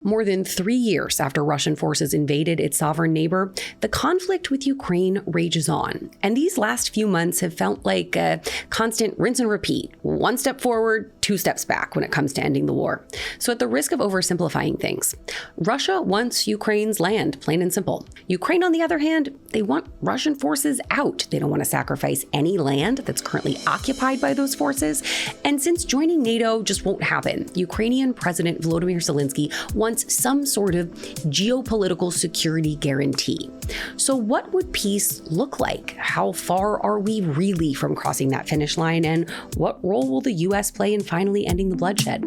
More than 3 years after Russian forces invaded its sovereign neighbor, the conflict with Ukraine rages on. And these last few months have felt like a constant rinse and repeat. One step forward, two steps back when it comes to ending the war. So at the risk of oversimplifying things, Russia wants Ukraine's land, plain and simple. Ukraine, on the other hand, they want Russian forces out. They don't want to sacrifice any land that's currently occupied by those forces. And since joining NATO just won't happen, Ukrainian President Volodymyr Zelensky wants some sort of geopolitical security guarantee. So what would peace look like? How far are we really from crossing that finish line? And what role will the U.S. play in finally ending the bloodshed?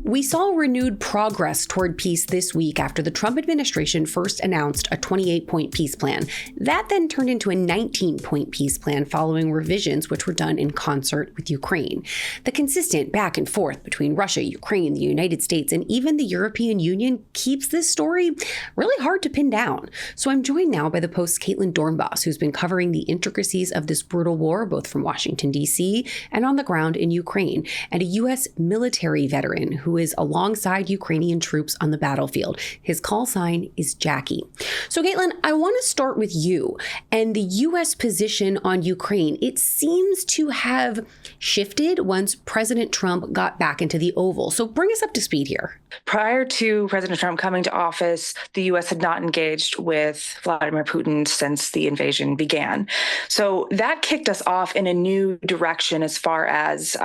We saw renewed progress toward peace this week after the Trump administration first announced a 28-point peace plan. That then turned into a 19-point peace plan following revisions which were done in concert with Ukraine. The consistent back and forth between Russia, Ukraine, the United States, and even the European Union keeps this story really hard to pin down. So I'm joined now by the Post's Caitlyn Doornbos, who's been covering the intricacies of this brutal war, both from Washington, D.C. and on the ground in Ukraine, and a U.S. military veteran who is alongside Ukrainian troops on the battlefield. His call sign is Jackie. So Caitlyn, I want to start with you and the U.S. position on Ukraine. It seems to have shifted once President Trump got back into the Oval. So bring us up to speed here. Prior to President Trump coming to office, the U.S. had not engaged with Vladimir Putin since the invasion began. So that kicked us off in a new direction as far as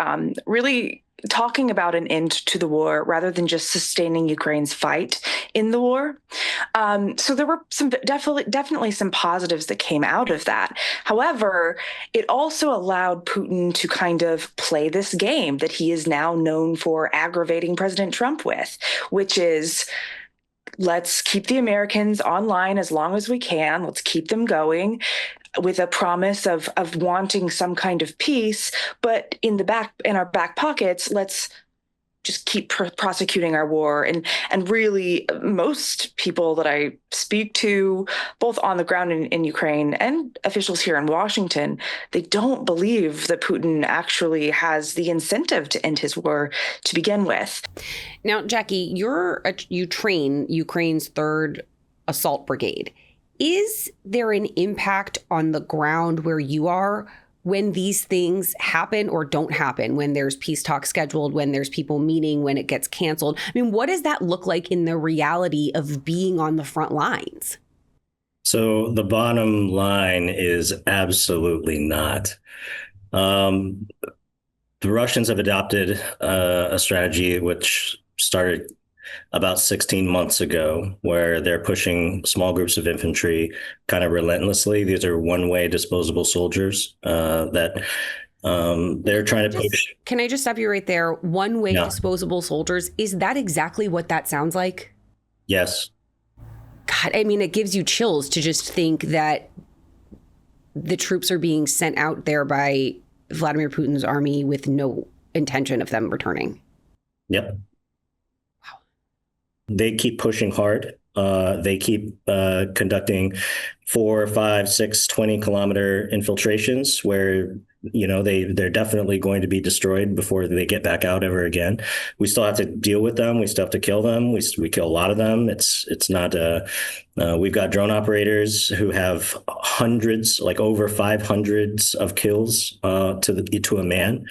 really talking about an end to the war rather than just sustaining Ukraine's fight in the war. So there were some definitely some positives that came out of that. However, it also allowed Putin to kind of play this game that he is now known for aggravating President Trump with, which is, let's keep the Americans online as long as we can. Let's keep them going, with a promise of wanting some kind of peace, but in our back pockets, let's just keep prosecuting our war. And really, most people that I speak to, both on the ground in Ukraine and officials here in Washington, they don't believe that Putin actually has the incentive to end his war to begin with. Now, Jackie, you train Ukraine's 3rd Assault Brigade. Is there an impact on the ground where you are when these things happen or don't happen, when there's peace talks scheduled, when there's people meeting, when it gets canceled? I mean, what does that look like in the reality of being on the front lines? So the bottom line is absolutely not. The Russians have adopted a strategy which started about 16 months ago, where they're pushing small groups of infantry kind of relentlessly. These are one-way disposable soldiers that they're trying to push. Can I just stop you right there? One-way disposable soldiers. Is that exactly what that sounds like? Yes. God, I mean, it gives you chills to just think that the troops are being sent out there by Vladimir Putin's army with no intention of them returning. Yep. They keep pushing hard. They keep conducting 4, 5, 6, 20-kilometer infiltrations where, they're definitely going to be destroyed before they get back out ever again. We still have to deal with them. We still have to kill them. We kill a lot of them. It's not we've got drone operators who have hundreds, like over 500 of kills to a man.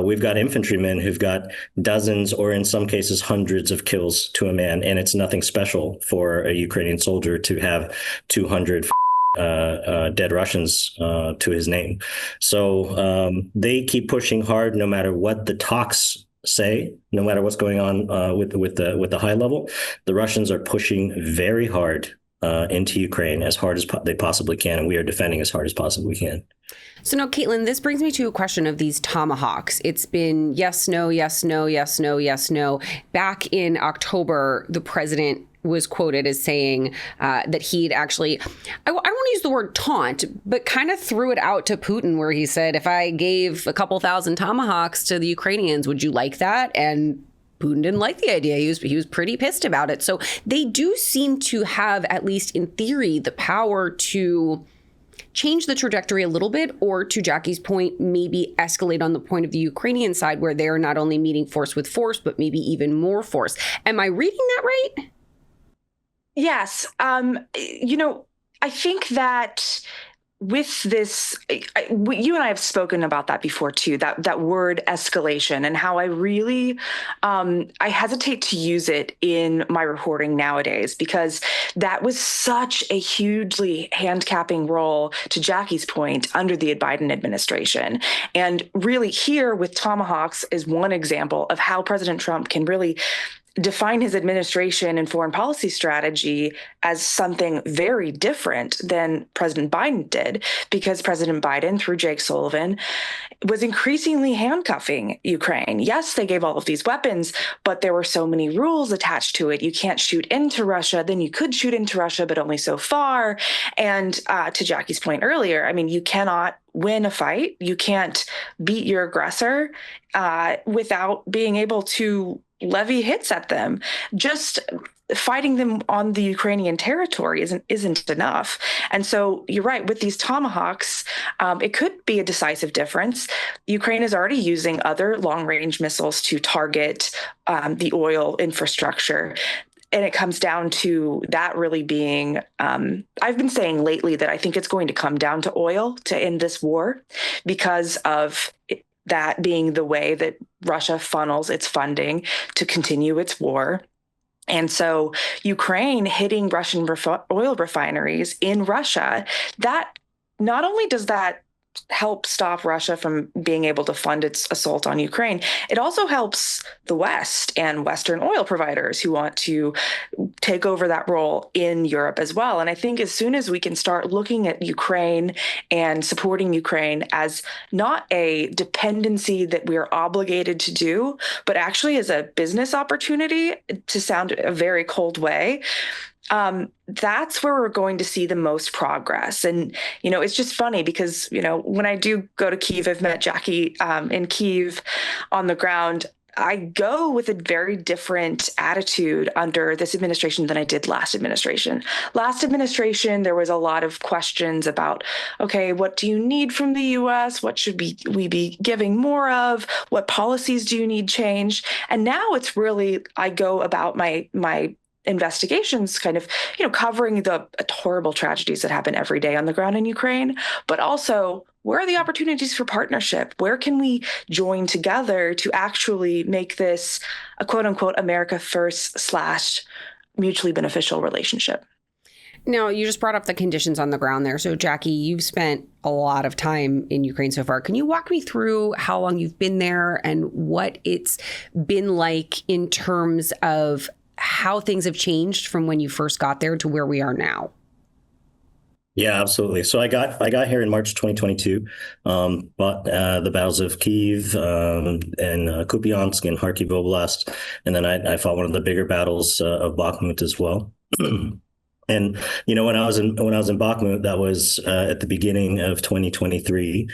We've got infantrymen who've got dozens or in some cases hundreds of kills to a man. And it's nothing special for a Ukrainian soldier to have 200 dead Russians to his name. So they keep pushing hard no matter what the talks say, no matter what's going on with the high level. The Russians are pushing very hard into Ukraine as hard as they possibly can, and we are defending as hard as possibly we can. So now, Caitlyn, this brings me to a question of these tomahawks. It's been yes, no, yes, no, yes, no, yes, no. Back in October, the president was quoted as saying that he'd actually, I don't want to use the word taunt, but kind of threw it out to Putin where he said, if I gave a couple thousand tomahawks to the Ukrainians, would you like that? And Putin didn't like the idea. He was pretty pissed about it. So they do seem to have, at least in theory, the power to change the trajectory a little bit, or to Jackie's point, maybe escalate on the point of the Ukrainian side where they're not only meeting force with force, but maybe even more force. Am I reading that right? Yes. I think that with this, you and I have spoken about that before too, that word escalation, and how I really, I hesitate to use it in my reporting nowadays, because that was such a hugely hand-capping role, to Jackie's point, under the Biden administration. And really here with Tomahawks is one example of how President Trump can really define his administration and foreign policy strategy as something very different than President Biden did, because President Biden, through Jake Sullivan, was increasingly handcuffing Ukraine. Yes, they gave all of these weapons, but there were so many rules attached to it. You can't shoot into Russia. Then you could shoot into Russia, but only so far. And to Jackie's point earlier, I mean, you cannot win a fight. You can't beat your aggressor without being able to levy hits at them. Just fighting them on the Ukrainian territory isn't enough. And so you're right, with these Tomahawks, it could be a decisive difference. Ukraine is already using other long-range missiles to target the oil infrastructure. And it comes down to that really being, I've been saying lately that I think it's going to come down to oil to end this war, because of that being the way that Russia funnels its funding to continue its war. And so Ukraine hitting Russian oil refineries in Russia, that not only does that help stop Russia from being able to fund its assault on Ukraine, it also helps the West and Western oil providers who want to take over that role in Europe as well. And I think as soon as we can start looking at Ukraine and supporting Ukraine as not a dependency that we are obligated to do, but actually as a business opportunity, to sound a very cold way, that's where we're going to see the most progress. And, it's just funny because, when I do go to Kyiv, I've met Jackie in Kyiv on the ground. I go with a very different attitude under this administration than I did last administration. Last administration, there was a lot of questions about, okay, what do you need from the U.S.? What should we be giving more of? What policies do you need changed? And now it's really, I go about my investigations kind of, covering the horrible tragedies that happen every day on the ground in Ukraine, but also where are the opportunities for partnership? Where can we join together to actually make this a quote unquote America first / mutually beneficial relationship? Now, you just brought up the conditions on the ground there. So, Jackie, you've spent a lot of time in Ukraine so far. Can you walk me through how long you've been there and what it's been like in terms of how things have changed from when you first got there to where we are now? Yeah, absolutely. So I got here in March 2022, fought the battles of Kyiv and Kupiansk and Kharkiv Oblast, and then I fought one of the bigger battles of Bakhmut as well. And when I was in Bakhmut, that was at the beginning of 2023,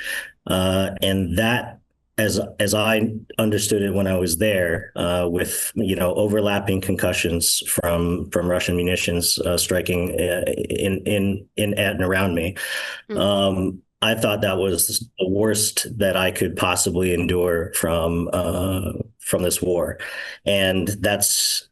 and that, as I understood it when I was there, with overlapping concussions from Russian munitions striking in at and around me, I thought that was the worst that I could possibly endure from this war, and that's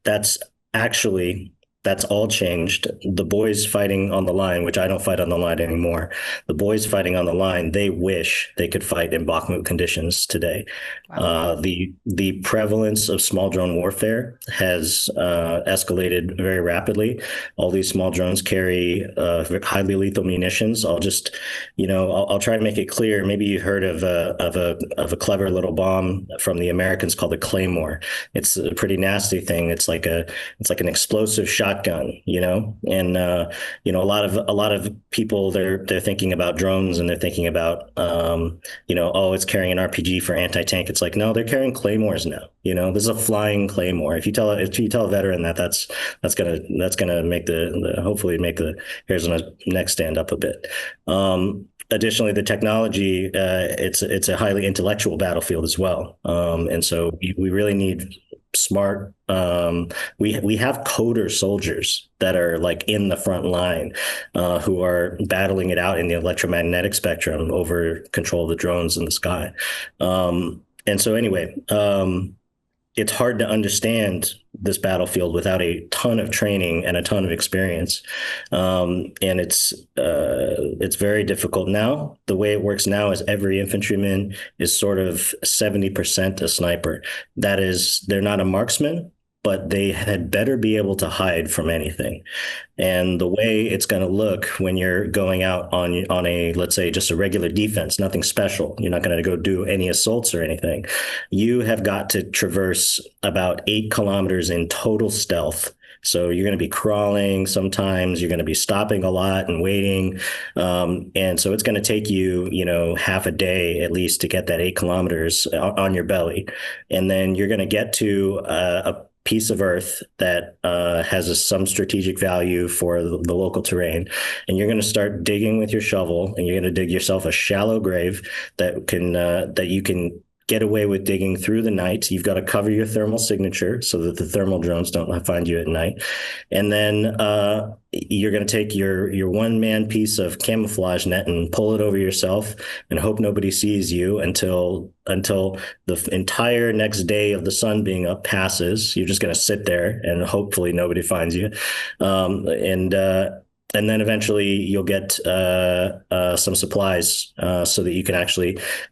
all changed. The boys fighting on the line, which I don't fight on the line anymore. The boys fighting on the line, they wish they could fight in Bakhmut conditions today. Wow. The prevalence of small drone warfare has escalated very rapidly. All these small drones carry highly lethal munitions. I'll just, I'll try to make it clear. Maybe you heard of a clever little bomb from the Americans called the Claymore. It's a pretty nasty thing. It's like an explosive shotgun, and a lot of people, they're thinking about drones and they're thinking about it's carrying an RPG for anti-tank. It's like, no, they're carrying Claymores now. This is a flying Claymore. If you tell a veteran that's gonna make hopefully make the hairs on the neck stand up a bit. Additionally, the technology, it's a highly intellectual battlefield as well. And so we really need smart. We have coder soldiers that are like in the front line, who are battling it out in the electromagnetic spectrum over control of the drones in the sky. And so anyway, it's hard to understand this battlefield without a ton of training and a ton of experience, and it's very difficult now. The way it works now is every infantryman is sort of 70% a sniper. That is, they're not a marksman, but they had better be able to hide from anything. And the way it's going to look when you're going out on a, let's say, just a regular defense, nothing special. You're not going to go do any assaults or anything. You have got to traverse about 8 kilometers in total stealth. So you're going to be crawling sometimes, you're going to be stopping a lot and waiting. And so it's going to take you, half a day at least to get that 8 kilometers on your belly. And then you're going to get to a piece of earth that has some strategic value for the local terrain. And you're going to start digging with your shovel, and you're going to dig yourself a shallow grave that you can get away with digging through the night. You've got to cover your thermal signature so that the thermal drones don't find you at night. And then you're going to take your one-man piece of camouflage net and pull it over yourself and hope nobody sees you until the entire next day of the sun being up passes. You're just going to sit there and hopefully nobody finds you. And then eventually you'll get some supplies so that you can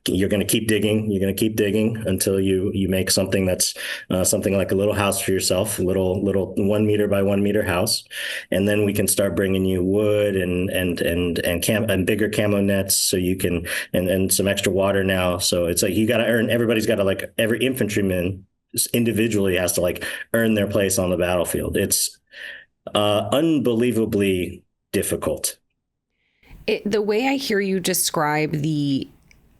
you're going to keep digging. You're going to keep digging until you make something that's something like a little house for yourself, a little 1 meter by 1 meter house. And then we can start bringing you wood and bigger camo nets so you can, and some extra water now. So it's like everybody's got to, every infantryman individually has to earn their place on the battlefield. It's unbelievably difficult. The way I hear you describe the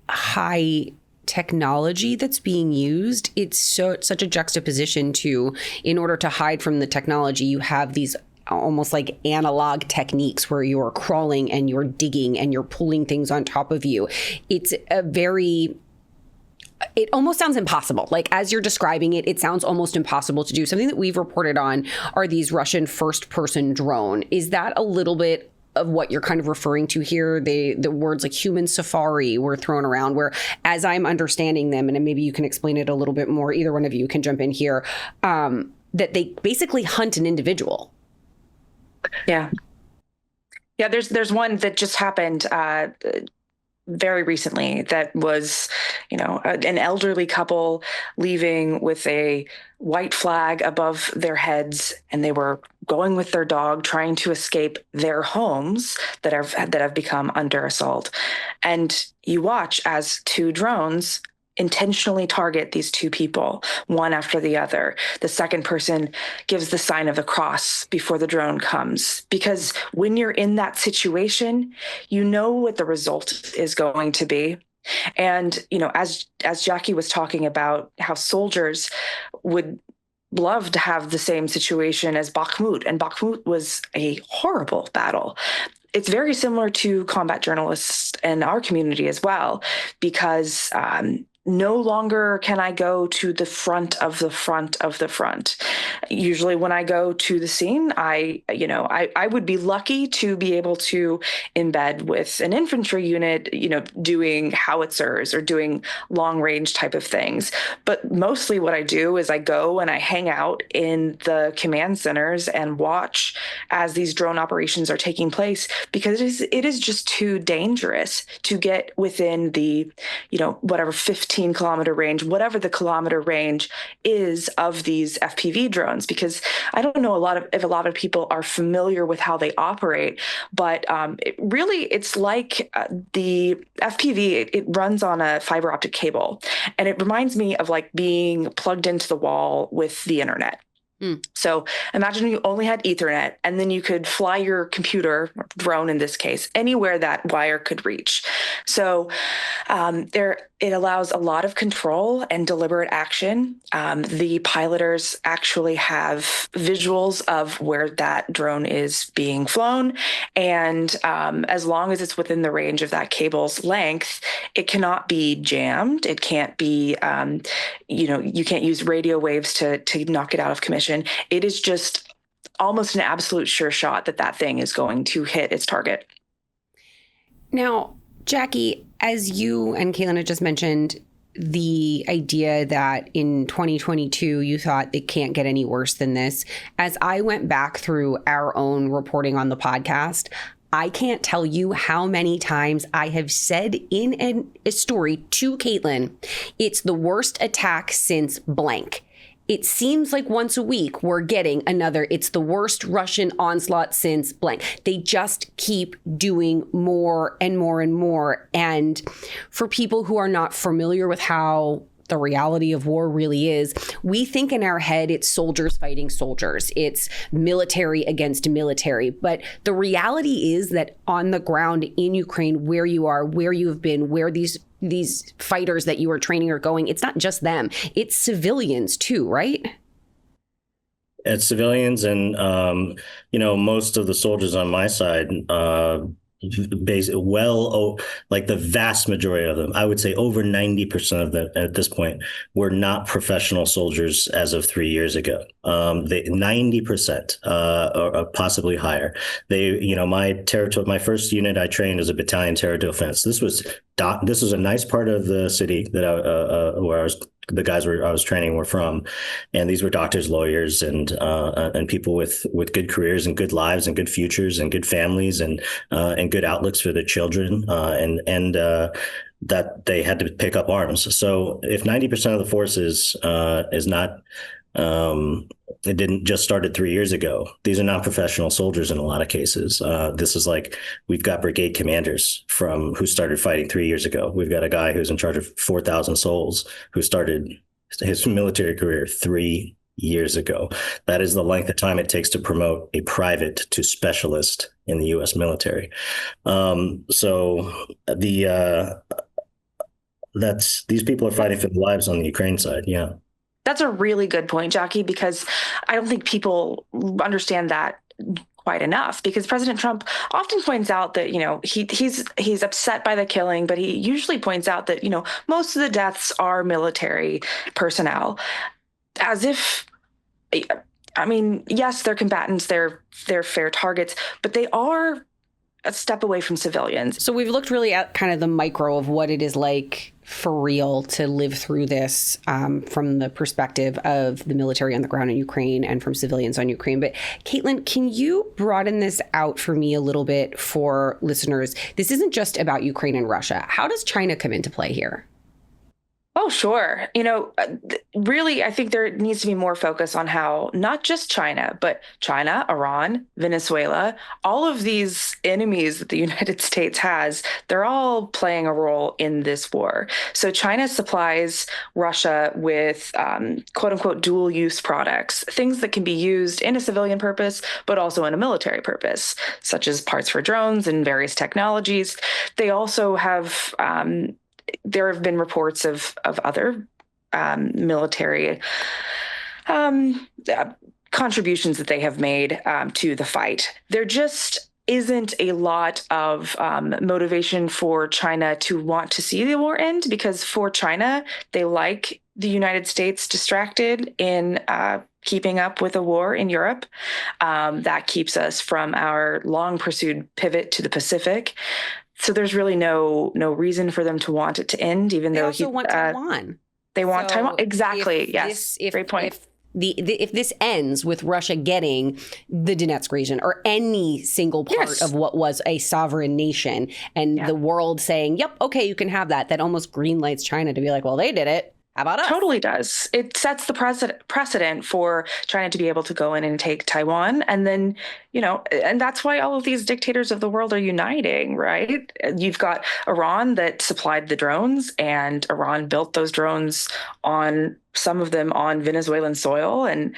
high technology that's being used, it's such a juxtaposition to, in order to hide from the technology, you have these almost like analog techniques where you're crawling and you're digging and you're pulling things on top of you. It almost sounds impossible. As you're describing it, it sounds almost impossible to do. Something that we've reported on are these Russian first-person drone. Is that a little bit of what you're kind of referring to here? The words like human safari were thrown around, where, as I'm understanding them, and maybe you can explain it a little bit more, either one of you can jump in here, that they basically hunt an individual. Yeah. Yeah, there's one that just happened very recently that was, an elderly couple leaving with a white flag above their heads, and they were going with their dog trying to escape their homes that have become under assault. And you watch as 2 drones intentionally target these 2 people, one after the other. The second person gives the sign of the cross before the drone comes, because when you're in that situation, you know what the result is going to be. And, as Jackie was talking about how soldiers would love to have the same situation as Bakhmut, and Bakhmut was a horrible battle. It's very similar to combat journalists in our community as well, because no longer can I go to the front of the front of the front. Usually when I go to the scene, I would be lucky to be able to embed with an infantry unit, doing howitzers or doing long range type of things. But mostly what I do is I go and I hang out in the command centers and watch as these drone operations are taking place, because it is just too dangerous to get within the, whatever 15-kilometer range, whatever the kilometer range is of these FPV drones, because I don't know if a lot of people are familiar with how they operate, but it's like the FPV, it runs on a fiber optic cable, and it reminds me of being plugged into the wall with the internet. So imagine you only had Ethernet, and then you could fly your computer, or drone in this case, anywhere that wire could reach. So It allows a lot of control and deliberate action. The piloters actually have visuals of where that drone is being flown. And as long as it's within the range of that cable's length, it cannot be jammed. It can't be, you can't use radio waves to knock it out of commission. It is just almost an absolute sure shot that that thing is going to hit its target. Now, Jackie, as you and Caitlyn had just mentioned, the idea that in 2022 you thought it can't get any worse than this. As I went back through our own reporting on the podcast, I can't tell you how many times I have said in a story to Caitlyn, it's the worst attack since blank. It seems like once a week we're getting another, it's the worst Russian onslaught since blank. They just keep doing more and more and more. And for people who are not familiar with how the reality of war really is, we think in our head it's soldiers fighting soldiers. It's military against military. But the reality is that on the ground in Ukraine, where you are, where you have been, where these fighters that you are training are going, it's not just them, it's civilians too, right? It's civilians, and most of the soldiers on my side, like the vast majority of them, I would say over 90% of them at this point, were not professional soldiers as of 3 years ago. 90%, or possibly higher. My first unit I trained was a battalion terror defense. This was a nice part of the city that I was training were from, and these were doctors, lawyers, and people with good careers and good lives and good futures and good families and good outlooks for their children, and that they had to pick up arms. So if 90% of the forces is not, it didn't just started 3 years ago. These are not professional soldiers in a lot of cases. This is like, we've got brigade commanders who started fighting 3 years ago. We've got a guy who's in charge of 4,000 souls who started his military career 3 years ago. That is the length of time it takes to promote a private to specialist in the U.S. military. These people are fighting for their lives on the Ukraine side. Yeah. That's a really good point, Jackie, because I don't think people understand that quite enough, because President Trump often points out that, he's upset by the killing, but he usually points out that, most of the deaths are military personnel, as if, yes, they're combatants, they're fair targets, but they are a step away from civilians. So we've looked really at kind of the micro of what it is like for real to live through this, from the perspective of the military on the ground in Ukraine and from civilians on Ukraine. But Caitlyn, can you broaden this out for me a little bit for listeners? This isn't just about Ukraine and Russia. How does China come into play here? Oh, sure. Really, I think there needs to be more focus on how not just China, but China, Iran, Venezuela, all of these enemies that the United States has, they're all playing a role in this war. So China supplies Russia with quote unquote dual use products, things that can be used in a civilian purpose, but also in a military purpose, such as parts for drones and various technologies. They also have there have been reports of other military contributions that they have made to the fight. There just isn't a lot of motivation for China to want to see the war end, because for China, they like the United States distracted in keeping up with a war in Europe. That keeps us from our long pursued pivot to the Pacific. So there's really no reason for them to want it to end, even though they also want Taiwan. They want Taiwan. Exactly. Yes. Great point. If this ends with Russia getting the Donetsk region or any single part of what was a sovereign nation, and the world saying, yep, okay, you can have that, that almost greenlights China to be like, well, they did it. How about us? Totally does. It sets the precedent for China to be able to go in and take Taiwan. And then, and that's why all of these dictators of the world are uniting, right? You've got Iran that supplied the drones, and Iran built those drones some of them on Venezuelan soil. And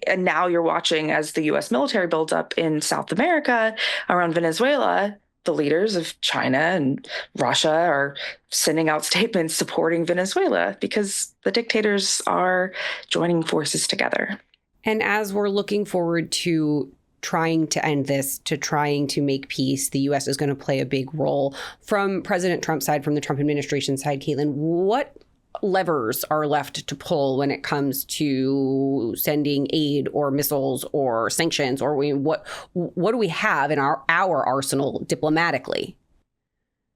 and now you're watching as the U.S. military builds up in South America around Venezuela, the leaders of China and Russia are sending out statements supporting Venezuela because the dictators are joining forces together. And as we're looking forward to trying to end this, to trying to make peace, the U.S. is going to play a big role. From President Trump's side, from the Trump administration side, Caitlyn, what levers are left to pull when it comes to sending aid or missiles or sanctions, or what do we have in our arsenal diplomatically?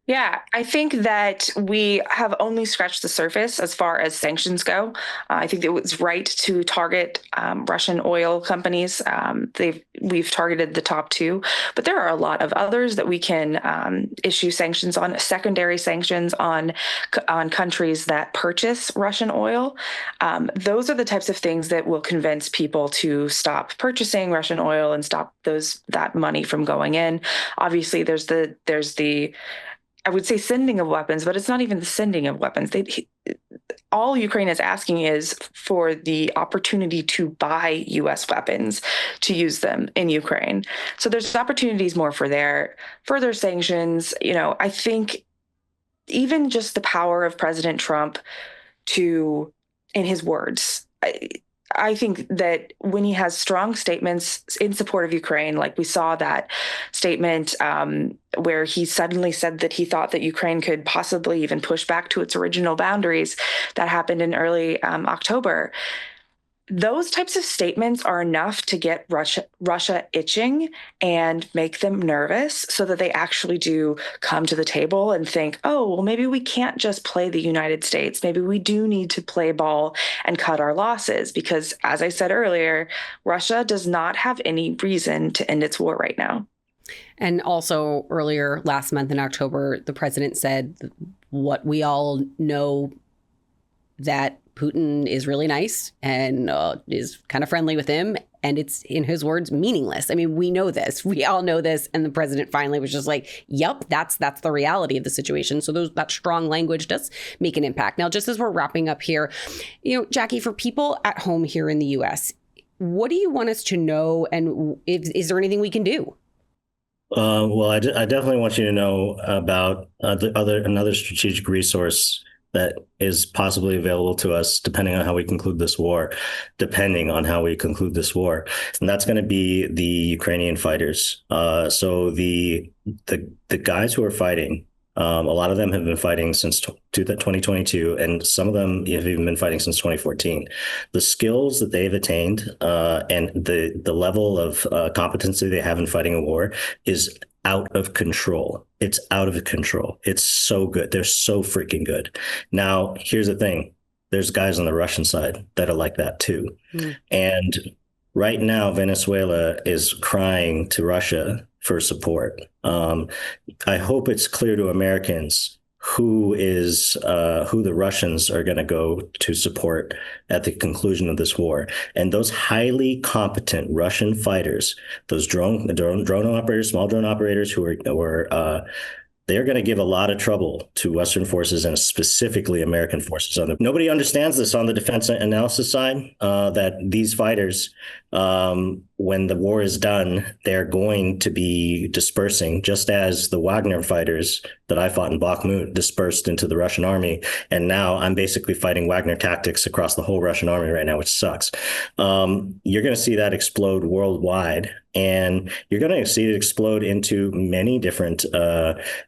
Yeah, I think that we have only scratched the surface as far as sanctions go. I think it was right to target Russian oil companies. We've targeted the top two, but there are a lot of others that we can issue sanctions on, secondary sanctions on countries that purchase Russian oil. Those are the types of things that will convince people to stop purchasing Russian oil and stop that money from going in. Obviously, there's the I would say sending of weapons, but it's not even the sending of weapons. All Ukraine is asking is for the opportunity to buy U.S. weapons to use them in Ukraine. So there's opportunities more for their further sanctions. I think even just the power of President Trump in his words, I think that when he has strong statements in support of Ukraine, like we saw that statement where he suddenly said that he thought that Ukraine could possibly even push back to its original boundaries, that happened in early October. Those types of statements are enough to get Russia itching and make them nervous so that they actually do come to the table and think, oh, well, maybe we can't just play the United States. Maybe we do need to play ball and cut our losses because, as I said earlier, Russia does not have any reason to end its war right now. And also earlier last month in October, the president said what we all know, that Putin is really nice and is kind of friendly with him. And it's, in his words, meaningless. I mean, we know this. We all know this. And the president finally was just like, yep, that's the reality of the situation. So that strong language does make an impact. Now, just as we're wrapping up here, Jackie, for people at home here in the U.S., what do you want us to know? And is there anything we can do? Well, I definitely want you to know about another strategic resource that is possibly available to us depending on how we conclude this war, And that's going to be the Ukrainian fighters. So the guys who are fighting, a lot of them have been fighting since 2022, and some of them have even been fighting since 2014. The skills that they've attained and the level of competency they have in fighting a war is out of control. It's out of control. It's so good. They're so freaking good. Now, here's the thing. There's guys on the Russian side that are like that too. And right now, Venezuela is crying to Russia for support. I hope it's clear to Americans who the Russians are going to go to support at the conclusion of this war. And those highly competent Russian fighters, those drone operators, small drone operators who are they're going to give a lot of trouble to Western forces and specifically American forces. Nobody understands this on the defense analysis side, that these fighters, when the war is done, they're going to be dispersing, just as the Wagner fighters that I fought in Bakhmut dispersed into the Russian army. And now I'm basically fighting Wagner tactics across the whole Russian army right now, which sucks. You're going to see that explode worldwide. And you're going to see it explode into many different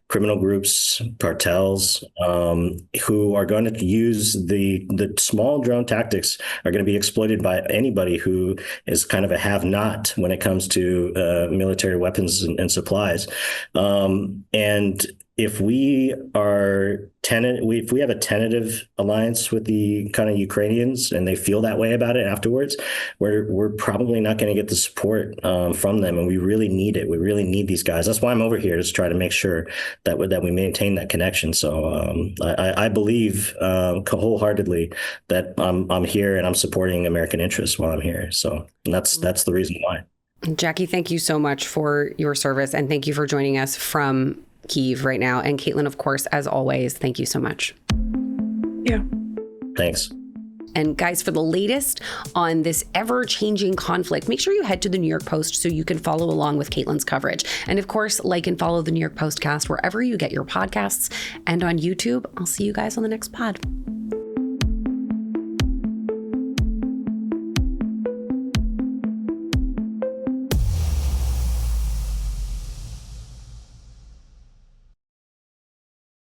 criminal groups, cartels, who are going to use the small drone tactics are going to be exploited by anybody who is kind of a have-not when it comes to military weapons and supplies. And if we have a tentative alliance with the kind of Ukrainians and they feel that way about it afterwards, we're probably not going to get the support from them, and we really need it. We really need these guys. That's why I'm over here, to try to make sure that we maintain that connection. So I believe wholeheartedly that I'm here and I'm supporting American interests while I'm here. So that's the reason why. Jackie, thank you so much for your service, and thank you for joining us from Kyiv right now. And Caitlyn, of course, as always, thank you so much. Yeah. Thanks. And guys, for the latest on this ever-changing conflict, make sure you head to the New York Post so you can follow along with Caitlyn's coverage. And of course, like and follow the New York Postcast wherever you get your podcasts and on YouTube. I'll see you guys on the next pod.